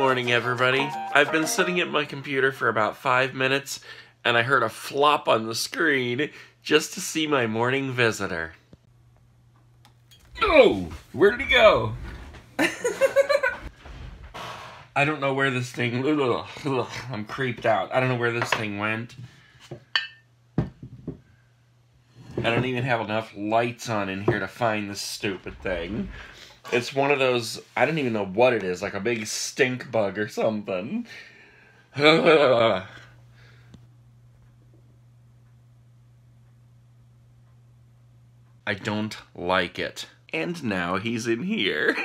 morning, everybody. I've been sitting at my computer for about 5 minutes, and I heard a flop on the screen just to see my morning visitor. Oh, where did he go? I don't know where this thing... I'm creeped out. I don't know where this thing went. I don't even have enough lights on in here to find this stupid thing. It's one of those, I don't even know what it is, like a big stink bug or something. I don't like it. And now he's in here.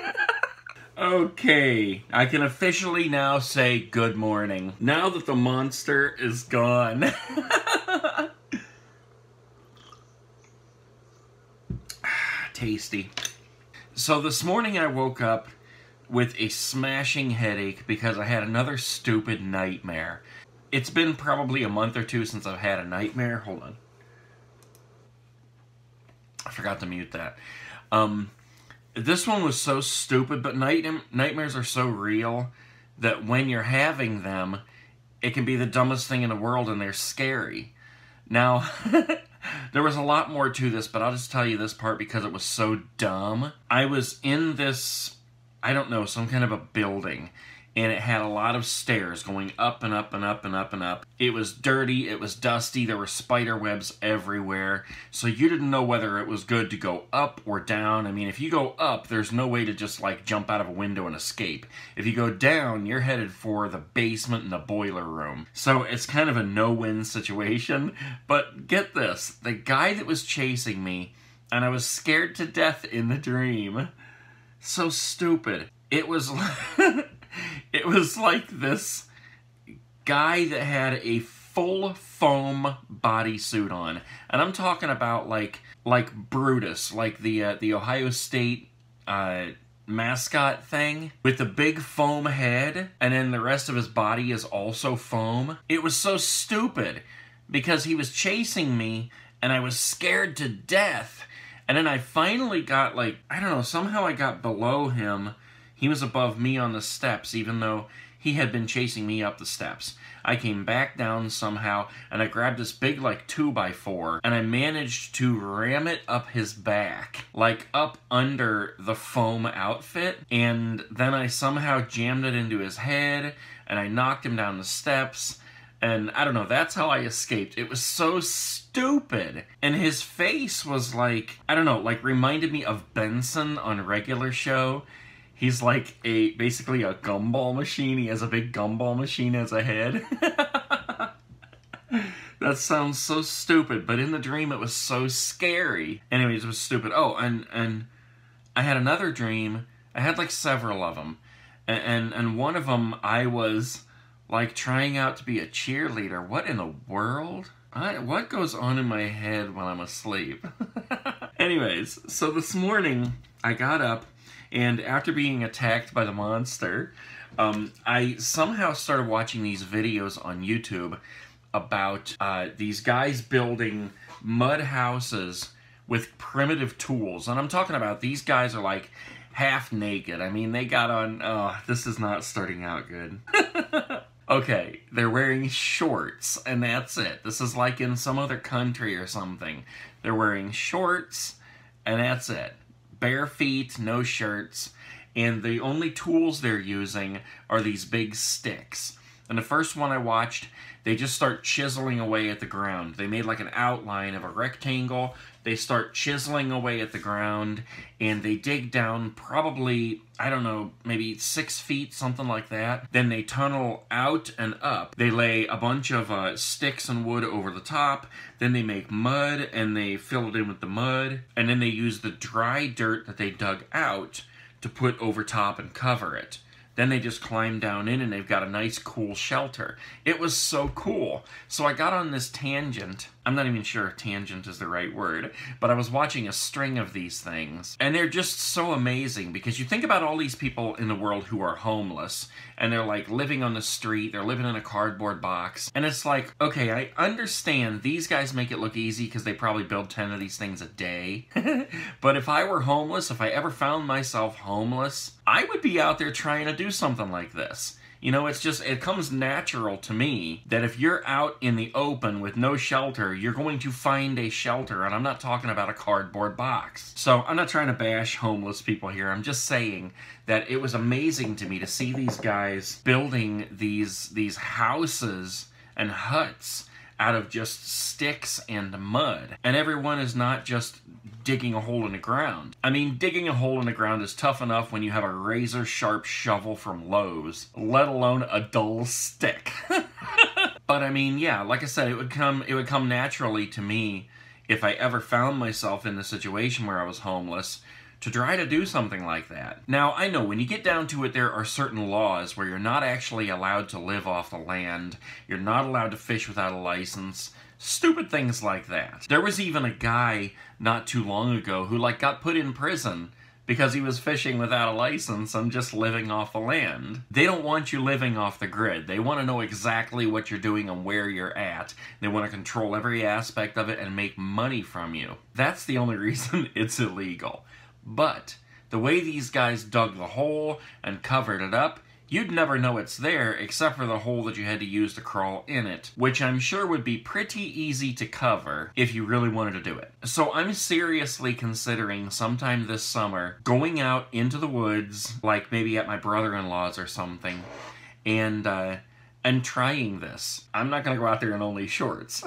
Okay, I can officially now say good morning. Now that the monster is gone. Tasty. So this morning I woke up with a smashing headache because I had another stupid nightmare. It's been probably a month or two since I've had a nightmare. Hold on. I forgot to mute that. This one was so stupid, but nightmares are so real that when you're having them, it can be the dumbest thing in the world and they're scary. Now, there was a lot more to this, but I'll just tell you this part because it was so dumb. I was in this, I don't know, some kind of a building, and it had a lot of stairs going up and up and up and up and up. It was dirty, it was dusty, there were spider webs everywhere, so you didn't know whether it was good to go up or down. I mean, if you go up, there's no way to just, like, jump out of a window and escape. If you go down, you're headed for the basement and the boiler room. So it's kind of a no-win situation, but get this. The guy that was chasing me, and I was scared to death in the dream. So stupid. It was... It was like this guy that had a full foam bodysuit on. And I'm talking about like Brutus, like the Ohio State mascot thing with the big foam head, and then the rest of his body is also foam. It was so stupid because he was chasing me and I was scared to death. And then I finally got, like, I don't know, somehow I got below him. He was above me on the steps, even though he had been chasing me up the steps. I came back down somehow, and I grabbed this big, like, 2x4, and I managed to ram it up his back, like, up under the foam outfit, and then I somehow jammed it into his head, and I knocked him down the steps, and I don't know, that's how I escaped. It was so stupid. And his face was like, I don't know, like, reminded me of Benson on Regular Show. He's like basically a gumball machine. He has a big gumball machine as a head. That sounds so stupid, but in the dream it was so scary. Anyways, it was stupid. Oh, and I had another dream. I had like several of them. And one of them I was like trying out to be a cheerleader. What in the world? What goes on in my head when I'm asleep? Anyways, so this morning I got up, and after being attacked by the monster, I somehow started watching these videos on YouTube about these guys building mud houses with primitive tools. And I'm talking about these guys are like half naked. I mean, they got on... Oh, this is not starting out good. Okay, they're wearing shorts, and that's it. This is like in some other country or something. They're wearing shorts, and that's it. Bare feet, no shirts, and the only tools they're using are these big sticks. And the first one I watched, they just start chiseling away at the ground. They made like an outline of a rectangle. They start chiseling away at the ground, and they dig down probably, I don't know, maybe 6 feet, something like that. Then they tunnel out and up. They lay a bunch of sticks and wood over the top. Then they make mud, and they fill it in with the mud. And then they use the dry dirt that they dug out to put over top and cover it. Then they just climb down in, and they've got a nice, cool shelter. It was so cool. So I got on this tangent. I'm not even sure if tangent is the right word, but I was watching a string of these things, and they're just so amazing, because you think about all these people in the world who are homeless, and they're like living on the street, they're living in a cardboard box, and it's like, okay, I understand these guys make it look easy because they probably build 10 of these things a day, but if I were homeless, if I ever found myself homeless, I would be out there trying to do something like this. You know, it's just, it comes natural to me that if you're out in the open with no shelter, you're going to find a shelter, and I'm not talking about a cardboard box. So I'm not trying to bash homeless people here. I'm just saying that it was amazing to me to see these guys building these houses and huts out of just sticks and mud. And everyone is not just digging a hole in the ground. I mean, digging a hole in the ground is tough enough when you have a razor-sharp shovel from Lowe's, let alone a dull stick. But I mean, yeah, like I said, it would come naturally to me if I ever found myself in the situation where I was homeless to try to do something like that. Now, I know when you get down to it, there are certain laws where you're not actually allowed to live off the land, you're not allowed to fish without a license, stupid things like that. There was even a guy not too long ago who got put in prison because he was fishing without a license and just living off the land. They don't want you living off the grid. They want to know exactly what you're doing and where you're at. They want to control every aspect of it and make money from you. That's the only reason it's illegal. But the way these guys dug the hole and covered it up, you'd never know it's there except for the hole that you had to use to crawl in it, which I'm sure would be pretty easy to cover if you really wanted to do it. So I'm seriously considering sometime this summer going out into the woods, like maybe at my brother-in-law's or something, and trying this. I'm not going to go out there in only shorts.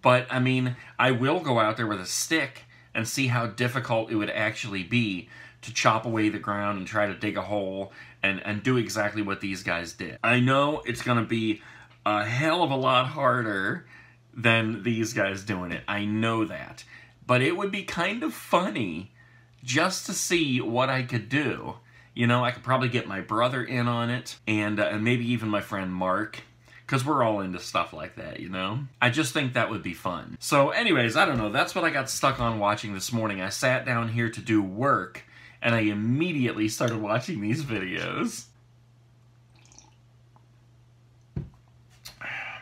But, I mean, I will go out there with a stick and see how difficult it would actually be to chop away the ground and try to dig a hole and do exactly what these guys did. I know it's going to be a hell of a lot harder than these guys doing it. I know that. But it would be kind of funny just to see what I could do. You know, I could probably get my brother in on it, and maybe even my friend Mark, because we're all into stuff like that, you know? I just think that would be fun. So anyways, I don't know, that's what I got stuck on watching this morning. I sat down here to do work, and I immediately started watching these videos.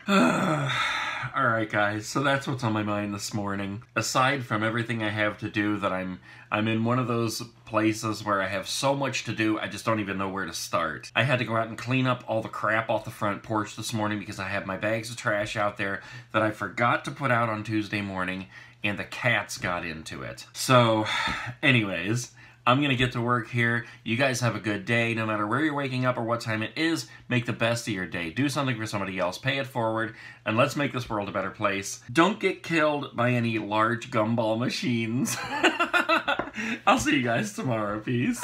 Alright guys, so that's what's on my mind this morning. Aside from everything I have to do, that I'm in one of those places where I have so much to do, I just don't even know where to start. I had to go out and clean up all the crap off the front porch this morning because I had my bags of trash out there that I forgot to put out on Tuesday morning, and the cats got into it. So, anyways, I'm going to get to work here. You guys have a good day. No matter where you're waking up or what time it is, make the best of your day. Do something for somebody else. Pay it forward, and let's make this world a better place. Don't get killed by any large gumball machines. I'll see you guys tomorrow. Peace.